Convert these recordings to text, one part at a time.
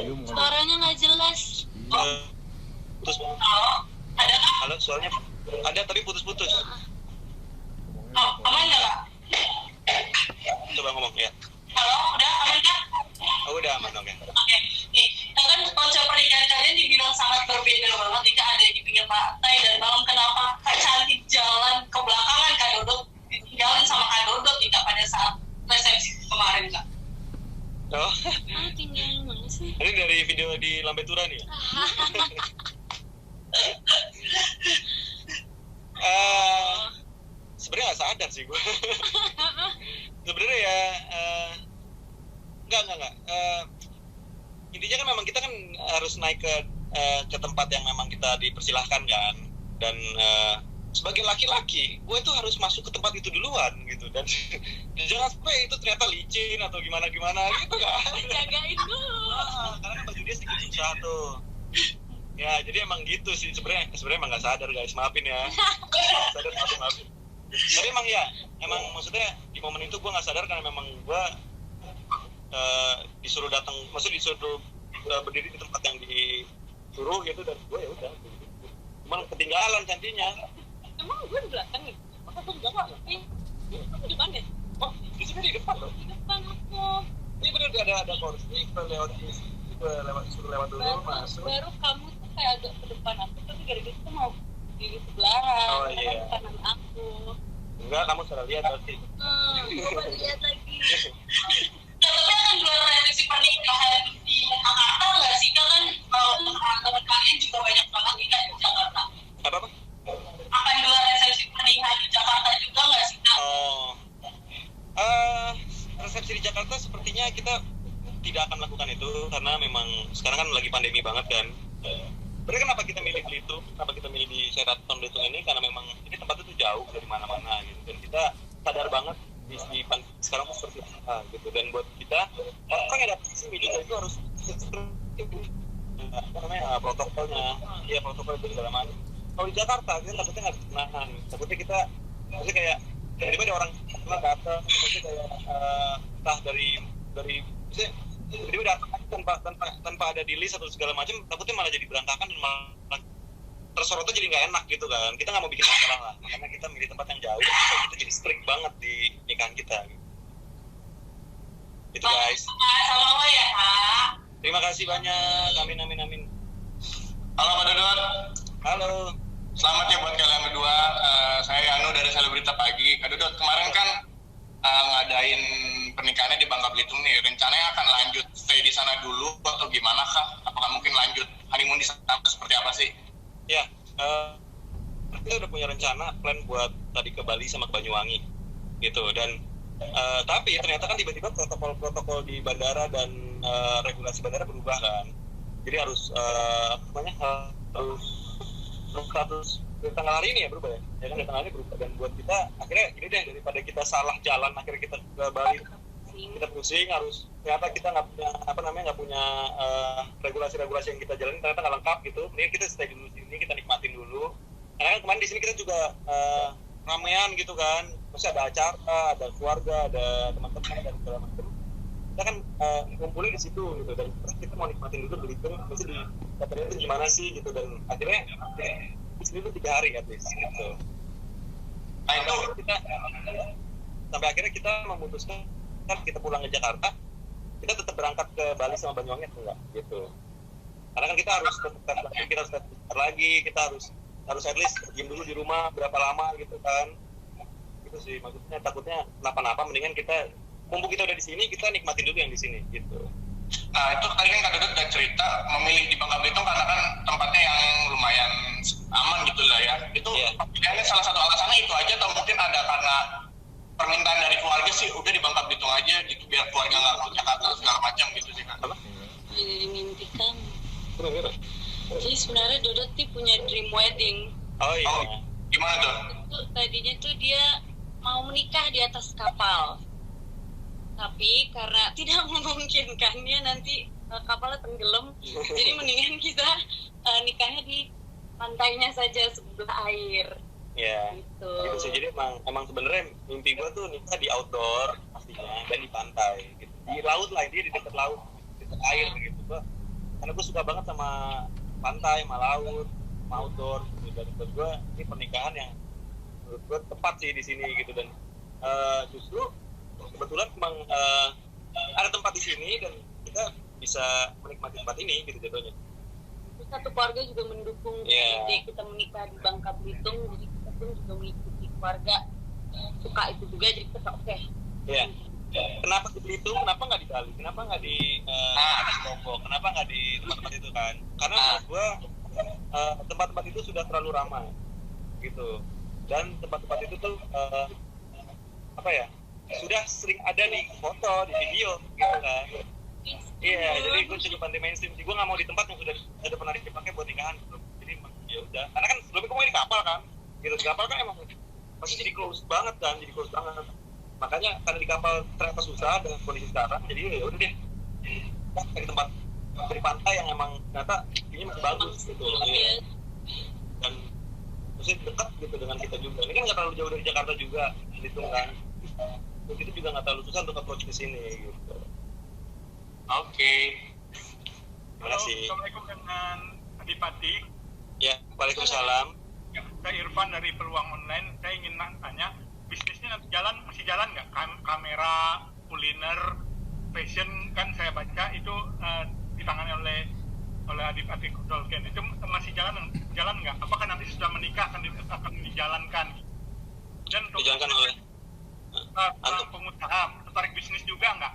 Suaranya nggak jelas. Putus. Halo, suaranya ada tapi putus-putus. Aman nggak? Coba ngomong ya. Halo, udah aman kan? Oh, udah aman, oke. Oke, nih, kan konsep pernikahan kalian dibilang sangat berbeda banget. Tika ada di pinggir pantai dan malam kenapa Kak Cantik jalan ke belakangan Kak Dodot ditinggalin sama Kak Dodot Tika pada saat resepsi kemarin Kak. Oh, Tinggal mana sih? ini dari video di Lambe Tura nih ya? Sebenarnya nggak sadar sih gue. Sebenarnya ya nggak. Intinya kan memang kita kan harus naik ke tempat yang memang kita dipersilahkan kan, dan sebagai laki-laki gue tuh harus masuk ke tempat itu duluan gitu, dan jangan sampai itu ternyata licin atau gimana gitu kan. Jagain dulu. Karena kan baju dia sedikit susah tuh. Ya jadi emang gitu sih, sebenarnya emang nggak sadar guys, maafin ya. Sadar, maafin. Tapi emang ya, emang maksudnya di momen itu gue nggak sadar karena memang gue disuruh datang, maksudnya disuruh berdiri di tempat yang disuruh gitu, dan gue ya udah. Cuman ketinggalan cantiknya. Emang gue di belakang nih? Masa gue di belakang? Aku di mana? Oh, di sini di depan loh. Di depan aku. Ini bener ada kursi, kita lewat di sini, suruh lewat dulu masuk. Baru kamu tuh kayak agak ke depan aku, tapi gara-gara itu mau di sebelahan. Oh iya. Kanan aku. Enggak, kamu salah lihat berarti. Coba lihat lagi. Tapi akan gelar resepsi pernikahan di Jakarta nggak sih? Kan teman-teman kalian juga banyak banget nikah di Jakarta. Apa? Akan gelar resepsi pernikahan di Jakarta juga nggak sih? Oh, resepsi di Jakarta sepertinya kita tidak akan melakukan itu karena memang sekarang kan lagi pandemi banget kan. Sebenarnya kenapa kita milih Belitung, kenapa kita milih di Sheraton Belitung ini, karena memang ini tempatnya tuh jauh dari mana-mana gitu, dan kita sadar banget di sekarang tuh seperti apa gitu, dan buat kita orang yang datang sini itu harus apa namanya protokolnya, ya protokol itu segala macam. Kalau di Jakarta kita takutnya nggak kenahan, takutnya kita maksudnya kayak tiba-tiba ada orang pernah datang, maksudnya kayak entah dari maksudnya tiba-tiba datang tanpa ada di list atau segala macam, takutnya malah jadi berantakan dan malah tersorotnya jadi nggak enak gitu kan. Kita nggak mau bikin masalah lah, makanya kita milih tempat yang jauh supaya kita jadi strict banget di nikahan kita gitu. Itu guys. Sama ya Kak. Terima kasih banyak, amin. Halo Pak Dodot. Halo. Selamat ya buat kalian berdua. Saya Yanu dari Selebrita Pagi. Kak Dodot, kemarin kan ngadain pernikahannya di Bangka Belitung nih. Rencananya akan lanjut stay di sana dulu atau gimana kah? Apakah mungkin lanjut honeymoon di sana seperti apa sih? Ya, kita udah punya rencana plan buat tadi ke Bali sama ke Banyuwangi gitu, dan tapi ternyata kan tiba-tiba protokol di bandara dan regulasi bandara berubah kan, jadi harus harus tanggal hari ini ya berubah ya kan, tanggal hari berubah, dan buat kita akhirnya gini deh, daripada kita salah jalan akhirnya kita ke Bali kita pusing, harus ternyata kita nggak punya regulasi yang kita jalanin ternyata nggak lengkap gitu, mending kita stay dulu di sini, kita nikmatin dulu, karena kan kemarin di sini kita juga ramean gitu kan, masih ada acara, ada keluarga, ada teman-teman dan segala macam, kita kan ngumpulin di situ gitu, dan kita mau nikmatin dulu Belitung, mesti di katanya itu gimana sih gitu, dan akhirnya di sini tuh 3 hari at least gitu. Nah itu kita sampai akhirnya kita memutuskan kan kita pulang ke Jakarta, kita tetap berangkat ke Bali sama Banyuwangi atau enggak gitu, karena kan kita harus tetap lagi, kita harus at least diem dulu di rumah berapa lama gitu kan, gitu sih maksudnya, takutnya kenapa-napa, mendingan kita mumpung kita udah di sini, kita nikmatin dulu yang di sini gitu. Nah itu tadi kan Kak Dodot udah cerita memilih di Bangka Belitung karena kan tempatnya yang lumayan aman gitu lah ya. Itu pilihannya salah satu alasannya itu aja, atau mungkin ada karena permintaan dari keluarga sih udah di Bangka Belitung aja gitu biar keluarga nggak ke Jakarta segala macam gitu sih kan? Jadi mimpi kamu. Jadi sebenarnya Dodot tuh punya dream wedding. Oh iya. Oh, gimana tuh? Itu tadinya tuh dia mau menikah di atas kapal, tapi karena tidak memungkinkannya nanti kapalnya tenggelam, jadi mendingan kita nikahnya di pantainya saja sebelah air. Ya, gitu sih. Jadi emang sebenarnya mimpi gue tuh nikah di outdoor pastinya, dan di pantai gitu, di laut lah, dia di dekat laut, dekat air gitu. karena gue suka banget sama pantai, sama laut, sama outdoor gitu. Dan menurut gue ini pernikahan yang menurut gue tepat sih di sini gitu. Dan justru kebetulan memang ada tempat di sini dan kita bisa menikmati tempat ini gitu jatuhnya. Satu keluarga juga mendukung ide kita menikah di Bangka Belitung, jadi kita pun juga mengikuti keluarga suka itu juga, jadi kita oke. Iya. Kenapa di Belitung? Kenapa nggak di Bali? Kenapa nggak di atas Lombok? Kenapa nggak di tempat-tempat itu kan? Karena menurut gua tempat-tempat itu sudah terlalu ramai, gitu. Dan tempat-tempat itu tuh apa ya? Sudah sering ada di foto, di video, gitu kan? Iya, jadi gue cukup anti mainstream. Gue nggak mau di tempat yang sudah pernah dipakai buat nikahan. Jadi ya udah. Karena kan sebelumnya gue di kapal kan, gitu. Di kapal kan emang pasti jadi close banget kan, jadi close banget. Makanya karena di kapal ternyata susah dengan kondisi sekarang, jadi ya udah deh. Kita cari tempat dari pantai yang emang ternyata ini masih bagus gitu. Iya. Dan maksudnya dekat gitu dengan kita juga. Ini kan nggak terlalu jauh dari Jakarta juga, gitu kan. Terus itu juga nggak terlalu susah untuk approach ke sini gitu. Oke. Terima kasih. Assalamualaikum dengan Adipati. Ya, waalaikumsalam. Ya, saya Irfan dari Peluang Online. Saya ingin tanya, bisnisnya nanti masih jalan nggak? Kamera, kuliner, fashion kan saya baca itu ditangani oleh Adipati Dolken. Itu masih jalan nggak? Apakah nanti sudah menikah akan dijalankan? Dan untuk dijalankan oleh pengusaha tertarik bisnis juga nggak?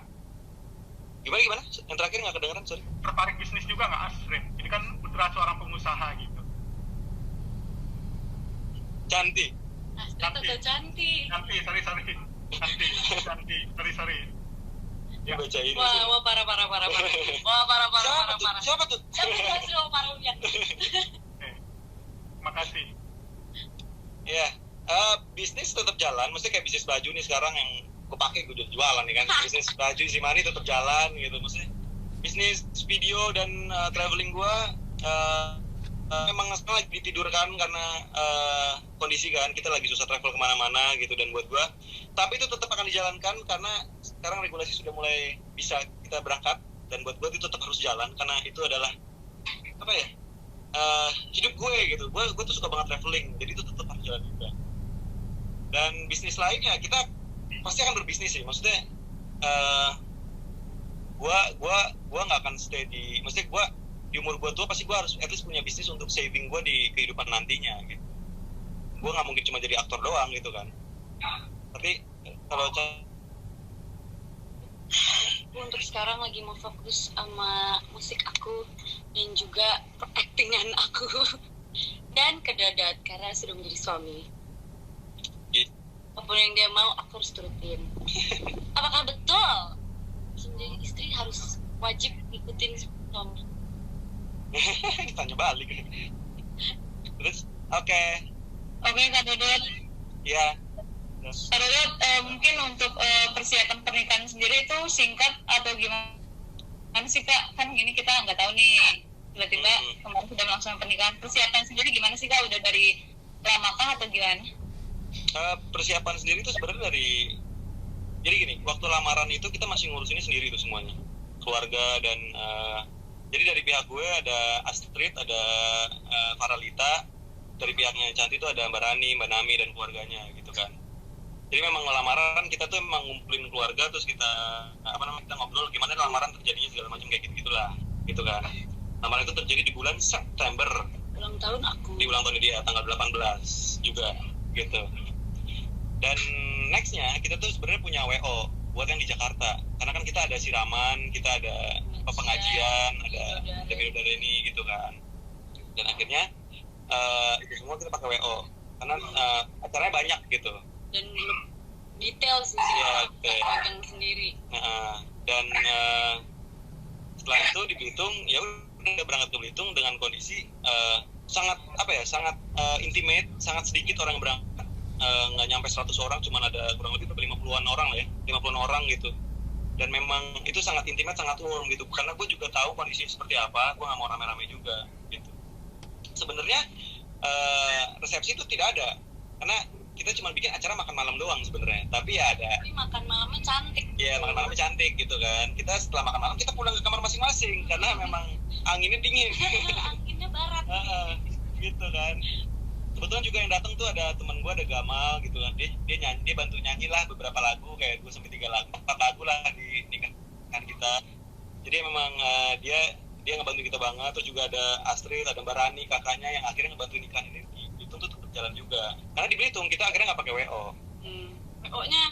Gimana? Yang terakhir nggak kedengeran, sorry. Tertarik bisnis juga nggak, Asrin? Ini kan putra seorang pengusaha gitu. Cantik. Cantik. Sorry. Ya. Baca ini. Wah, parah. Siapa tuh? Siapa parah ya. Makasih. Ya, bisnis tetap jalan. Maksudnya kayak bisnis baju nih sekarang yang gue pakai, gue jualan nih kan. Bisnis baju isi mani tetap jalan gitu. Maksudnya bisnis video dan traveling gue memang sekarang lagi ditidurkan karena kondisi kan kita lagi susah travel kemana-mana gitu. Dan buat gue, tapi itu tetap akan dijalankan karena sekarang regulasi sudah mulai bisa kita berangkat. Dan buat gue itu tetap harus jalan karena itu adalah apa ya, hidup gue gitu. Gue tuh suka banget traveling, jadi itu tetap harus jalan juga. Dan bisnis lainnya kita pasti akan berbisnis sih. Maksudnya gue nggak akan stay di, maksudnya gue di umur gue tua pasti gue harus at least punya bisnis untuk saving gue di kehidupan nantinya gitu. Gue nggak mungkin cuma jadi aktor doang gitu kan. Tapi kalau untuk sekarang lagi mau fokus sama musik aku dan juga peraktingan aku dan ke Dodot karena sudah menjadi suami. Apapun yang dia mau aku harus turutin. Apakah betul menjadi istri harus wajib ikutin suami? Ditanya balik. Terus oke Kak Dodot. Iya. Kak Dodot, mungkin untuk persiapan pernikahan sendiri itu singkat atau gimana sih Kak? Kan gini kita nggak tahu nih, tiba-tiba kemarin sudah melangsungkan pernikahan. Persiapan sendiri gimana sih Kak? Udah dari lama kah atau gimana? Persiapan sendiri itu sebenarnya dari, jadi gini, waktu lamaran itu kita masih ngurusinnya sendiri itu semuanya, keluarga dan jadi dari pihak gue ada Astrid, ada Faralita, dari pihaknya Cantik itu ada Mbak Rani, Mbak Nami dan keluarganya gitu kan. Jadi memang lamaran kita tuh emang ngumpulin keluarga, terus kita kita ngobrol gimana lamaran terjadinya segala macam kayak gitulah gitu kan. Lamaran itu terjadi di bulan September. Ulang tahun aku. Di ulang tahun dia tanggal 18 juga gitu. Dan nextnya kita tuh sebenarnya punya WO buat yang di Jakarta, karena kan kita ada siraman, kita ada pengajian, ada bidadari ini gitu kan. Dan akhirnya itu semua kita pakai WO karena acaranya banyak gitu. Dan detail sih ya, pegang sendiri. Dan setelah itu di Belitung ya udah berangkat ke Belitung dengan kondisi sangat intimate, sangat sedikit orang yang berangkat. Nggak nyampe 100 orang, cuma ada kurang lebih 50-an orang lah ya, 50-an orang gitu. Dan memang itu sangat intimate, sangat warm gitu, karena gue juga tahu kondisinya seperti apa, gue nggak mau rame-rame juga gitu. Sebenarnya resepsi itu tidak ada, karena kita cuma bikin acara makan malam doang sebenarnya, tapi ya ada. Tapi makan malamnya cantik. Iya, makan malamnya cantik gitu kan. Kita setelah makan malam kita pulang ke kamar masing-masing, karena memang anginnya dingin. Anginnya barat. Gitu kan. Kebetulan juga yang datang tuh ada teman gue, ada Gamal gitu kan. Dia nyanyi, dia bantu nyanyi lah beberapa lagu, kayak 2-3 lagu, 4 lagu lah di nikahan kita. Jadi memang dia ngebantu kita banget. Terus juga ada Astrid, ada Mbak Rani kakaknya yang akhirnya ngebantu nikahin ini. Itu tuh berjalan juga. Karena di Belitung kita akhirnya nggak pakai WO. WO-nya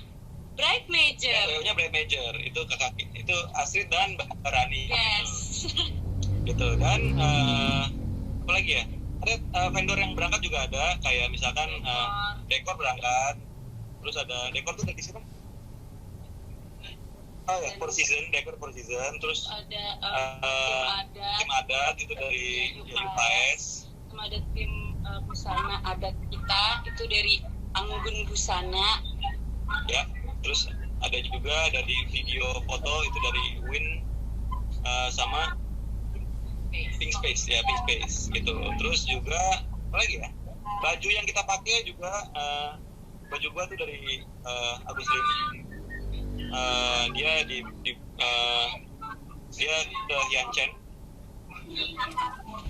Bright Major. Ya, WO-nya Bright Major. Itu kakak itu Astrid dan Mbak Rani. Yes. Gitu. Dan apa lagi ya? Ada vendor yang berangkat juga ada, kayak misalkan dekor berangkat. Terus ada dekor tuh dari siapa? Oh ya, Four Season, dekor Four Season. Terus ada tim adat itu dari UPS. sama ada tim busana adat kita itu dari Anggun Busana. Ya, terus ada juga dari video foto itu dari Win sama Pink Space ya, Pink Space gitu. Terus juga apa lagi ya? Baju yang kita pakai juga baju gua tuh dari Agus Lim. Dia dia ke Yanchen.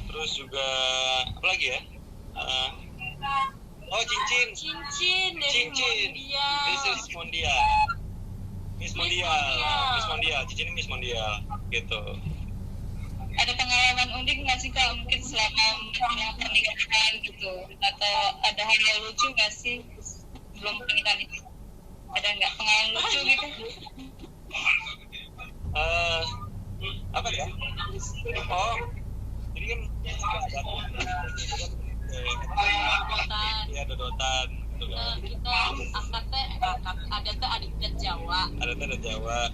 Terus juga apa lagi ya? Cincin dari Mondial. This is Mondial. Miss Mondial. Cincin ini Miss Mondial gitu. Ada pengalaman unik nggak sih Kak, mungkin selama pernikahan gitu, atau ada hal yang lucu nggak sih sebelum pernikahan itu? Ada nggak pengalaman lucu gitu? Apa ya? Oh, jadi kan ada dotan gitu kan. Kita adatnya adat Jawa. Adatnya Jawa.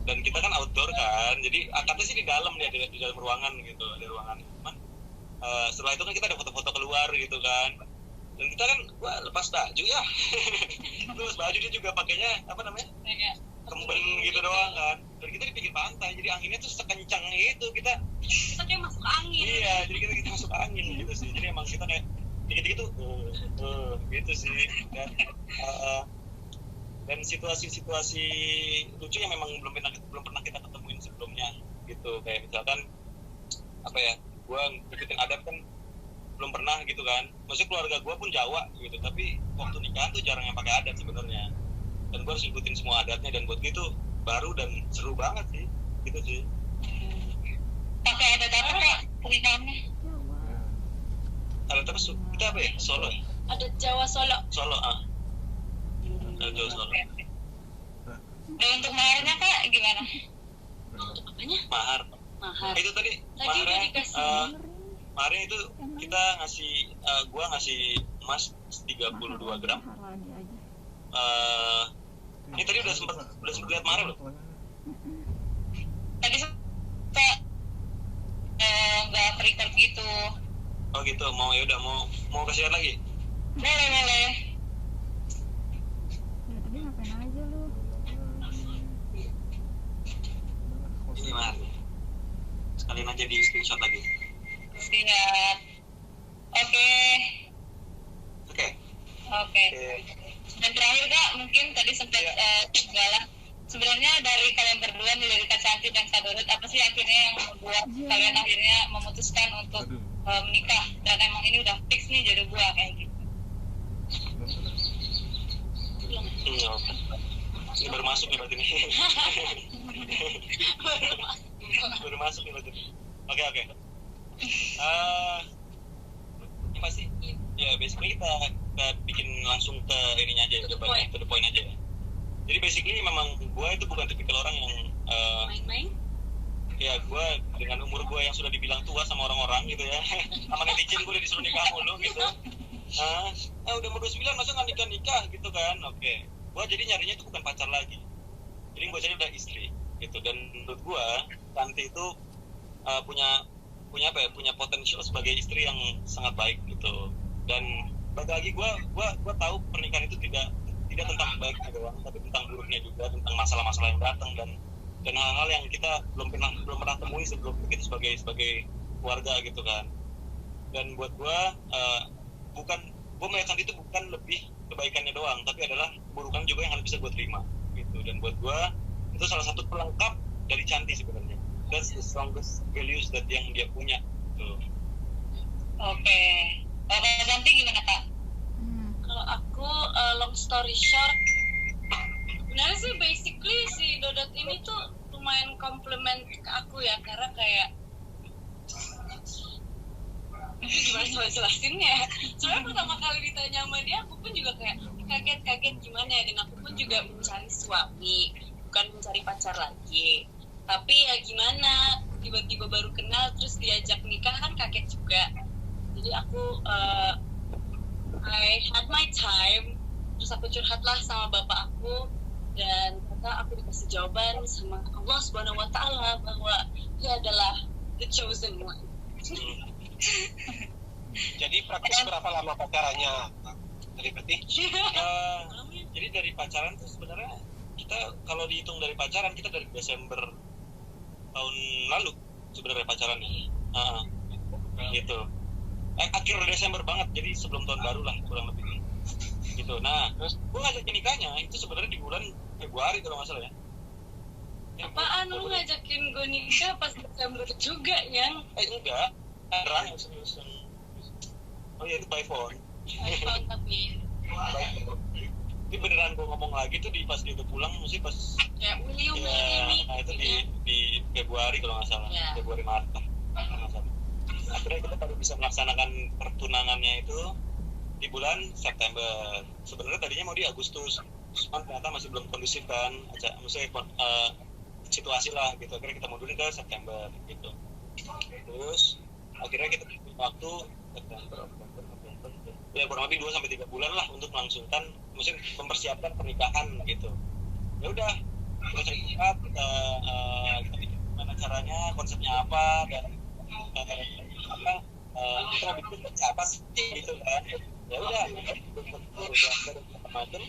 Dan kita kan outdoor kan, jadi akadnya sih di dalam ya, di dalam ruangan gitu, ada ruangan. Cuman setelah itu kan kita ada foto-foto keluar gitu kan. Dan kita kan lepas baju ya. Terus baju dia juga pakainya apa namanya? Kemben gitu doang kan. Dan kita di pinggir pantai, jadi anginnya tuh sekencang itu kita kayak masuk angin. Iya, jadi kita masuk angin gitu sih. Jadi emang kita kayak dikit-dikit tuh gitu sih. Dan situasi-situasi lucu yang memang belum pernah kita ketemuin sebelumnya gitu. Kayak misalkan apa ya, gue ngikutin adat kan belum pernah gitu kan. Maksudnya keluarga gue pun Jawa gitu, tapi waktu nikahan tuh jarang yang pakai adat sebenarnya. Dan gue harus ngikutin semua adatnya, dan buat gue itu baru dan seru banget sih gitu sih. Pakai adat apa Kak pernikahannya? Adat apa? Kita apa ya? Solo ya? Adat Jawa Solo. Adat Jawa Solo. Dan untuk maharnya Kak gimana? Untuk apanya? Mahar. Itu tadi udah dikasih. Maharnya itu kita ngasih, gua ngasih emas 32 gram. Ini tadi udah sempet lihat mahar loh. Tadi Kak nggak record gitu. Oh gitu, mau kasih lihat lagi? Boleh. Tadi ngapain aja lu? Ini mahar. Sekalian aja di screenshot lagi. Siap. Oke. Dan terakhir Kak, mungkin tadi sempat segala. Sebenarnya dari kalian berdua nih, dari Kak Cantik dan Kak Dodot, apa sih akhirnya yang membuat kalian akhirnya memutuskan untuk menikah, dan emang ini udah fix nih jodoh gua kayak gitu? Ini baru masuk nih berarti nih. Baru masuk nih berarti. Oke. Ini masih ya, basically kita bikin langsung ke ininya aja, to the point aja ya. Jadi basically memang gue itu bukan tipikal orang yang main-main. Ya gue dengan umur gue yang sudah dibilang tua sama orang-orang gitu ya, sama netizen gue udah disuruh nikah mulu gitu. Udah mau 29 masa nggak nikah gitu kan. Oke. Gue jadi nyarinya itu bukan pacar lagi, jadi gue cari udah istri gitu. Dan menurut gue Tanti itu punya potensial sebagai istri yang sangat baik gitu. Dan bagi lagi gue tahu pernikahan itu tidak tentang baiknya doang, tapi tentang buruknya juga, tentang masalah-masalah yang datang dan hal-hal yang kita belum pernah temui sebelum itu sebagai keluarga gitu kan. Dan buat gue gue melihat itu bukan lebih kebaikannya doang, tapi adalah keburukan juga yang harus bisa gue terima gitu. Dan buat gue itu salah satu pelengkap dari Cantik sebenarnya. that's the strongest values that yang dia punya tuh. Oke. Kakak Santi gimana Kak? Kalau aku long story short, sebenarnya sih basically si Dodot ini tuh lumayan komplimen ke aku ya, karena kayak gimana coba jelasinnya. Soalnya pertama kali ditanya sama dia, aku pun juga kayak kaget gimana ya, dan aku pun juga mencari suami, bukan mencari pacar lagi. Tapi ya gimana, tiba-tiba baru kenal terus diajak nikah kan kaget juga. Jadi aku I had my time, terus aku curhatlah sama bapak aku, dan ternyata aku dikasih jawaban sama Allah Subhanahu Wa Taala bahwa dia adalah the chosen one. Jadi praktis berapa lama pacarannya dari Peti? Jadi dari pacaran tuh sebenarnya kita kalau dihitung dari pacaran kita dari Desember tahun lalu sebenarnya pacarannya. Gitu. Akhir Desember banget, jadi sebelum tahun baru lah kurang lebih gitu. Nah, terus gue ngajakin nikahnya itu sebenarnya di bulan Februari kalau nggak salah ya. Apaan lu ngajakin gue nikah pas Desember juga yang? Enggak, beneran yang serius. Oh iya, itu by phone. iPhone tapi Ini beneran gue ngomong lagi tuh di pas dia udah pulang, mesti pas kayak will you ya, marry me? nah, itu di Februari kalau nggak salah, Februari Maret lah. Akhirnya kita baru bisa melaksanakan pertunangannya itu di bulan September. Sebenarnya tadinya mau di Agustus, cuma ternyata masih belum kondusif kan, maksudnya situasi lah gitu. Akhirnya kita mundurin ke September gitu. Terus akhirnya kita punya waktu September, ya kurang lebih 2-3 bulan lah untuk melangsungkan, maksudnya mempersiapkan pernikahan gitu. Ya udah, kita cerita kita bikin gimana caranya, konsepnya apa, dan kita mau bikin apa sih gitu kan. Ya udah, macam